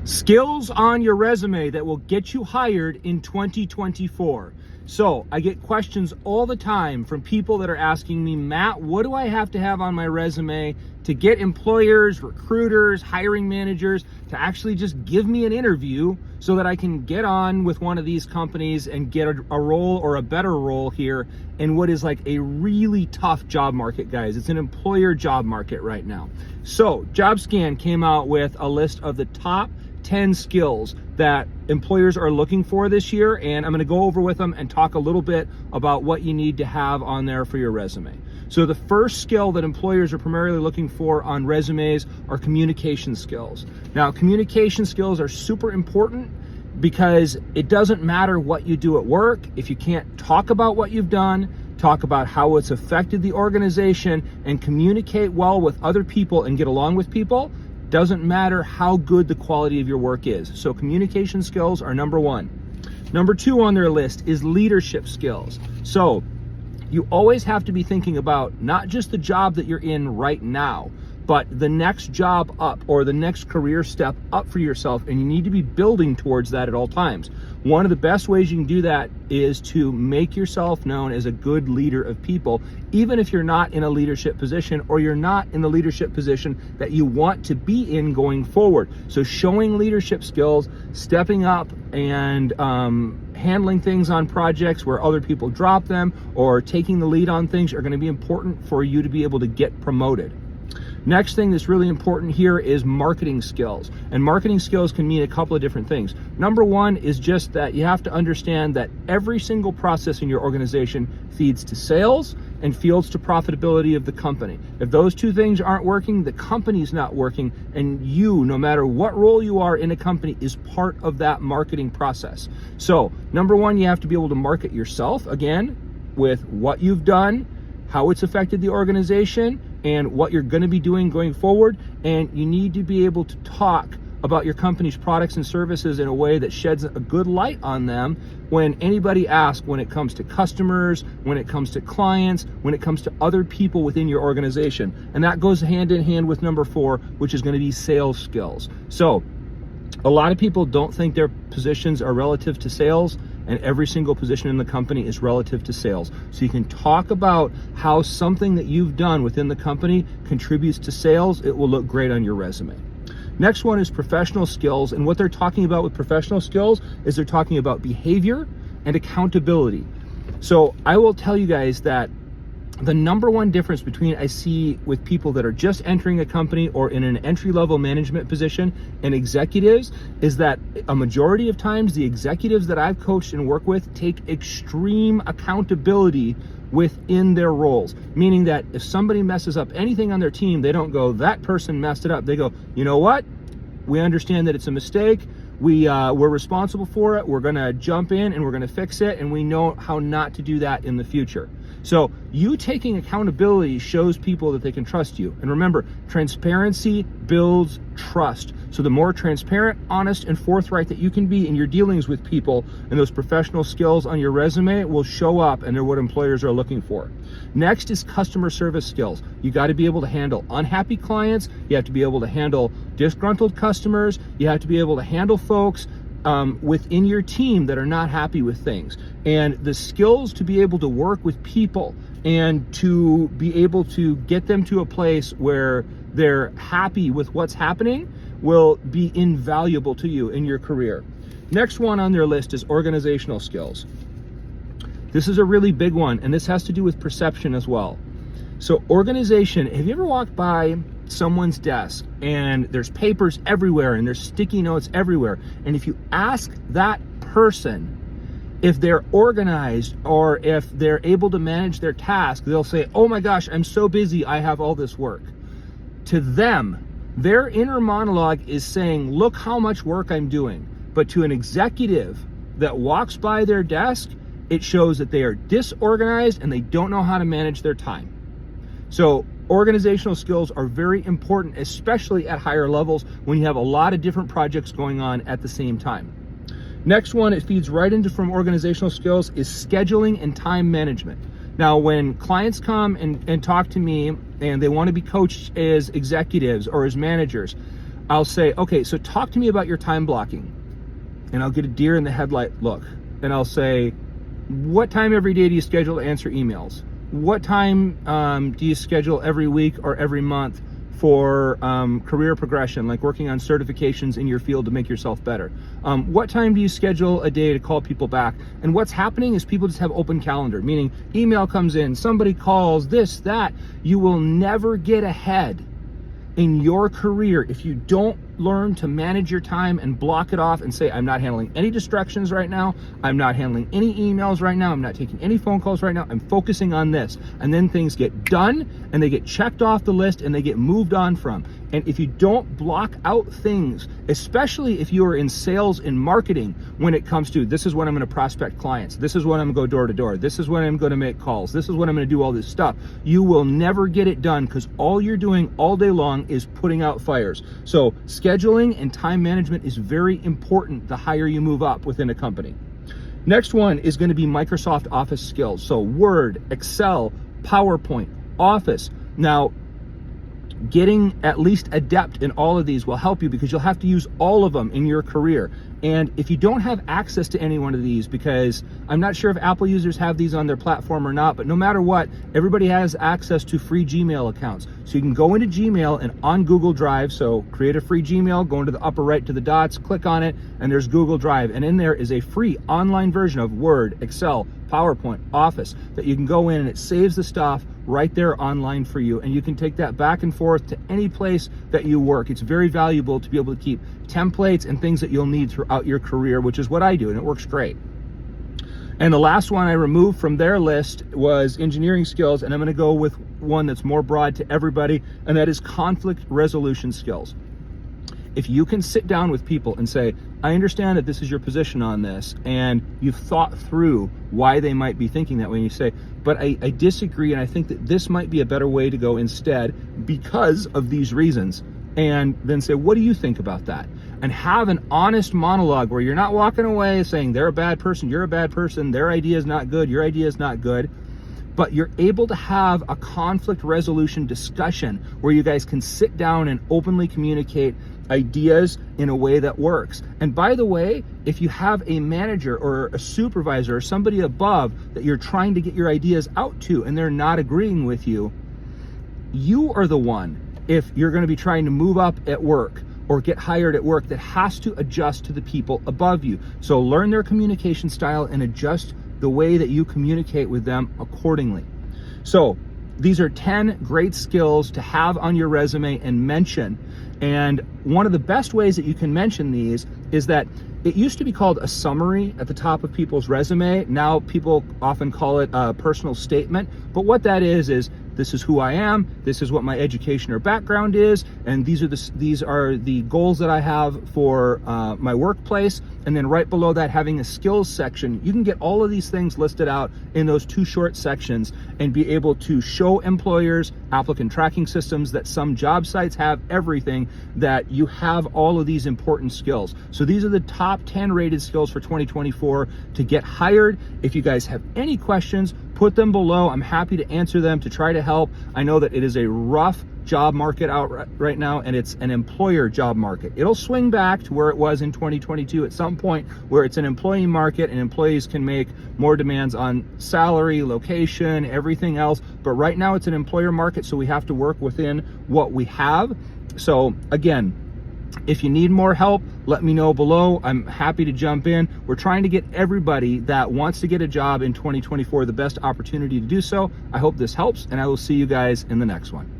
Skills on your resume that will get you hired in 2024. So I get questions all the time from people that are asking me, Matt, what do I have to have on my resume to get employers, recruiters, hiring managers to actually just give me an interview so that I can get on with one of these companies and get a role or a better role here in what is like a really tough job market, guys. It's an employer job market right now. So Jobscan came out with a list of the top 10 skills that employers are looking for this year, and I'm going to go over with them and talk a little bit about what you need to have on there for your resume. So the first skill that employers are primarily looking for on resumes are communication skills. Now, communication skills are super important because it doesn't matter what you do at work if you can't talk about what you've done, talk about how it's affected the organization, and communicate well with other people and get along with people. Doesn't matter how good the quality of your work is. So communication skills are number one. Number two on their list is leadership skills. So you always have to be thinking about not just the job that you're in right now, but the next job up or the next career step up for yourself, and you need to be building towards that at all times. One of the best ways you can do that is to make yourself known as a good leader of people, even if you're not in a leadership position or you're not in the leadership position that you want to be in going forward. So showing leadership skills, stepping up and handling things on projects where other people drop them, or taking the lead on things are going to be important for you to be able to get promoted. Next thing that's really important here is marketing skills. And marketing skills can mean a couple of different things. Number one is just that you have to understand that every single process in your organization feeds to sales and feeds to profitability of the company. If those two things aren't working, the company's not working, and you, no matter what role you are in a company, is part of that marketing process. So number one, you have to be able to market yourself, again, with what you've done, how it's affected the organization, and what you're going to be doing going forward. And you need to be able to talk about your company's products and services in a way that sheds a good light on them when anybody asks, when it comes to customers, when it comes to clients, when it comes to other people within your organization. And that goes hand in hand with number four, which is going to be sales skills. So a lot of people don't think their positions are relative to sales, and every single position in the company is relative to sales. So you can talk about how something that you've done within the company contributes to sales. It will look great on your resume. Next one is professional skills, and what they're talking about with professional skills is they're talking about behavior and accountability. So I will tell you guys that the number one difference between I see with people that are just entering a company or in an entry-level management position and executives is that a majority of times the executives that I've coached and worked with take extreme accountability within their roles, meaning that if somebody messes up anything on their team, they don't go, that person messed it up. They go, you know what? We understand that it's a mistake. We're responsible for it. We're going to jump in and we're going to fix it. And we know how not to do that in the future. So you taking accountability shows people that they can trust you. And remember, transparency builds trust. So the more transparent, honest, and forthright that you can be in your dealings with people, and those professional skills on your resume will show up, and they're what employers are looking for. Next is customer service skills. You got to be able to handle unhappy clients. You have to be able to handle disgruntled customers. You have to be able to handle folks within your team that are not happy with things. And the skills to be able to work with people and to be able to get them to a place where they're happy with what's happening will be invaluable to you in your career. Next one on their list is organizational skills. This is a really big one, and this has to do with perception as well. So organization, have you ever walked by someone's desk and there's papers everywhere and there's sticky notes everywhere, and if you ask that person if they're organized or if they're able to manage their task, they'll say, oh my gosh, I'm so busy, I have all this work. To them, their inner monologue is saying, look how much work I'm doing. But to an executive that walks by their desk, it shows that they are disorganized and they don't know how to manage their time. So organizational skills are very important, especially at higher levels when you have a lot of different projects going on at the same time. Next one, it feeds right into from organizational skills, is scheduling and time management. Now, when clients come and talk to me and they want to be coached as executives or as managers, I'll say, okay, so talk to me about your time blocking. And I'll get a deer in the headlight look. And I'll say, what time every day do you schedule to answer emails? What time do you schedule every week or every month for career progression, like working on certifications in your field to make yourself better? What time do you schedule a day to call people back? And what's happening is people just have open calendar, meaning email comes in, somebody calls, this, that. You will never get ahead in your career if you don't learn to manage your time and block it off and say, I'm not handling any distractions right now. I'm not handling any emails right now. I'm not taking any phone calls right now. I'm focusing on this. And then things get done and they get checked off the list and they get moved on from. And if you don't block out things, especially if you are in sales and marketing, when it comes to, this is when I'm going to prospect clients, this is when I'm going to go door to door, this is when I'm going to make calls, this is when I'm going to do all this stuff, you will never get it done, because all you're doing all day long is putting out fires. So scheduling and time management is very important the higher you move up within a company. Next one is going to be Microsoft Office skills. So Word, Excel, PowerPoint, Office. Now, getting at least adept in all of these will help you, because you'll have to use all of them in your career. And if you don't have access to any one of these, because I'm not sure if Apple users have these on their platform or not, but no matter what, everybody has access to free Gmail accounts. So you can go into Gmail and on Google Drive, so create a free Gmail, go into the upper right to the dots, click on it, and there's Google Drive. And in there is a free online version of Word, Excel, PowerPoint, Office, that you can go in and it saves the stuff right there online for you, and you can take that back and forth to any place that you work. It's very valuable to be able to keep templates and things that you'll need throughout your career, which is what I do, and it works great. And the last one I removed from their list was engineering skills, and I'm going to go with one that's more broad to everybody, and that is conflict resolution skills. If you can sit down with people and say, I understand that this is your position on this, and you've thought through why they might be thinking that way, and you say, but I disagree, and I think that this might be a better way to go instead because of these reasons. And then say, what do you think about that? And have an honest monologue where you're not walking away saying they're a bad person, you're a bad person, their idea is not good, your idea is not good. But you're able to have a conflict resolution discussion where you guys can sit down and openly communicate ideas in a way that works. And by the way, if you have a manager or a supervisor or somebody above that you're trying to get your ideas out to and they're not agreeing with you, you are the one, if you're going to be trying to move up at work or get hired at work, that has to adjust to the people above you. So learn their communication style and adjust the way that you communicate with them accordingly. So these are 10 great skills to have on your resume and mention. And one of the best ways that you can mention these is that it used to be called a summary at the top of people's resume. Now people often call it a personal statement. But what that is this is who I am, this is what my education or background is, and these are the goals that I have for my workplace. And then right below that, having a skills section. You can get all of these things listed out in those 2 short sections and be able to show employers, applicant tracking systems, that some job sites have everything, that you have all of these important skills. So these are the top 10 rated skills for 2024 to get hired. If you guys have any questions, put them below. I'm happy to answer them, to try to help. I know that it is a rough job market out right now, and it's an employer job market. It'll swing back to where it was in 2022 at some point, where it's an employee market and employees can make more demands on salary, location, everything else. But right now it's an employer market, so we have to work within what we have. So again, if you need more help, let me know below. I'm happy to jump in. We're trying to get everybody that wants to get a job in 2024 the best opportunity to do so. I hope this helps, and I will see you guys in the next one.